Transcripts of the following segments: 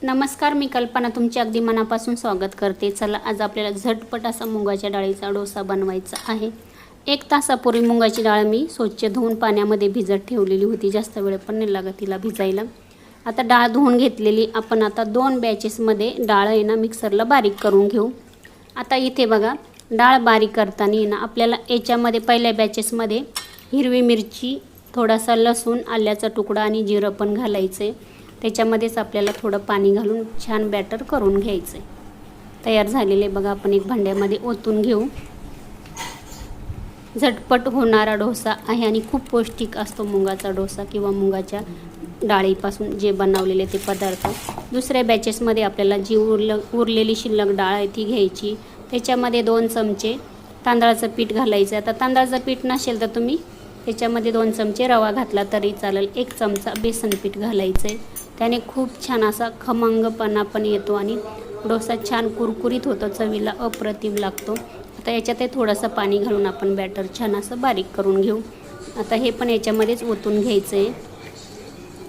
नमस्कार, मी कल्पना तुमचे अगदी मनापासून स्वागत करते। चला, आज आपल्याला झटपट असा मुगाच्या डाळीचा डोसा बनवायचा आहे। 1 तासापूर्वी मुगाची डाळ मी स्वच्छ धुवून पाण्यामध्ये भिजत ठेवलेली होती। जास्त वेळ पण नाही लागत तिला भिजायला। आता डाळ धुवून घेतलेली आपण आता 2 बॅचेसमध्ये डाळ आहे ना मिक्सरला बारीक करून घेऊ। आता इथे बघा, डाळ बारीक करताना ना आपल्याला याच्यामध्ये पहिल्या बॅचेसमध्ये हिरवी मिरची, थोडासा लसूण, आल्याचा तुकडा आणि जिरं पण घालायचे। त्याच्यामध्येच आपल्याला थोडं पाणी घालून छान बॅटर करून घ्यायचे। तयार झालेले बघा आपण एक भांड्यामध्ये ओतून घेऊ। झटपट होणारा डोसा आहे आणि खूप पौष्टिक असतो मुगाचा डोसा किंवा मुगाच्या डाळीपासून जे बनवलेले ते पदार्थ। दुसऱ्या बॅचेसमध्ये आपल्याला जी उरलेली शिल्लक डाळ आहे ती घ्यायची। त्याच्यामध्ये 2 चमचे तांदळाचं पीठ घालायचं। आता तांदळाचं पीठ नसेल तर तुम्ही त्याच्यामध्ये 2 चमचे रवा घातला तरी चालेल। 1 चमचा बेसन पीठ घालायचं आहे। त्याने खूप छान असा खमंगपणा पण येतो आणि डोसा छान कुरकुरीत होतो, चवीला अप्रतिम लागतो। आता याच्यात थोडंसं पाणी घालून आपण बॅटर छान असं बारीक करून घेऊ। आता हे पण याच्यामध्येच ओतून घ्यायचं आहे।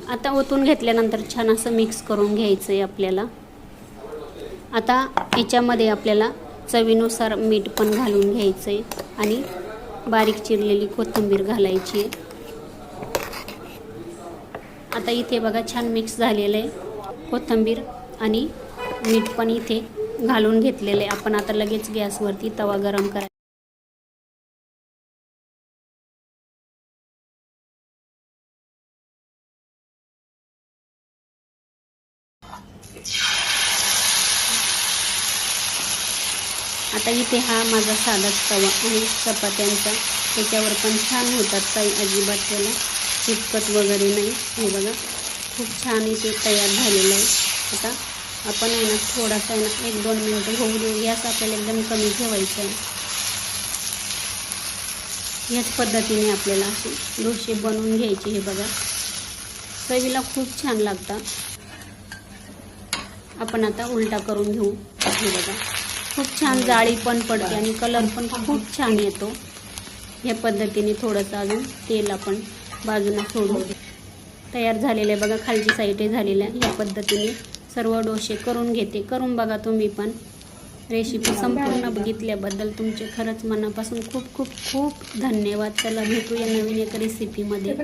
आता ओतून घेतल्यानंतर छान असं मिक्स करून घ्यायचं आहे आपल्याला। आता याच्यामध्ये आपल्याला चवीनुसार मीठ पण घालून घ्यायचं आहे आणि बारीक चिरलेली कोथिंबीर घालायची आहे। आता इथे बघा छान मिक्स झालेलं आहे। कोथिंबीर आणि मीठ पण इथे घालून घेतलेलं आहे। आपण आता लगेच गॅसवरती तवा गरम करायचा। आता इथे हा माझा साधाच तवा आहे चपात्यांचा, त्याच्यावर पण छान होतात, काही अजिबात त्याला चिकट वगैरे नाही। हे बघा खूप छान इथे तयार झालेलं आहे। आता आपण आहे ना थोडासा 1-2 मिनिटं होऊ देऊ। गॅस आपल्याला एकदम कमी ठेवायचा आहे। याच पद्धतीने आपल्याला असे डोसे बनवून घ्यायचे। हे बघा चवीला खूप छान लागतात। आपण आता उलटा करून घेऊ। हे बघा खूप छान जाळी पण पडते आणि कलर पण खूप छान येतो। या पद्धतीने थोडंसं अजून तेल आपण बाजूला सोडू। तयार झालेले बघा, खालची साईड झालेलं आहे। या पद्धतीने सर्व डोसे करून घेते। करून बघा तुम्ही पण। रेसिपी संपूर्ण बघितल्याबद्दल तुमचे खरंच मनापासून खूप खूप खूप धन्यवाद। चला भेटूया नवीन एका रेसिपीमध्ये।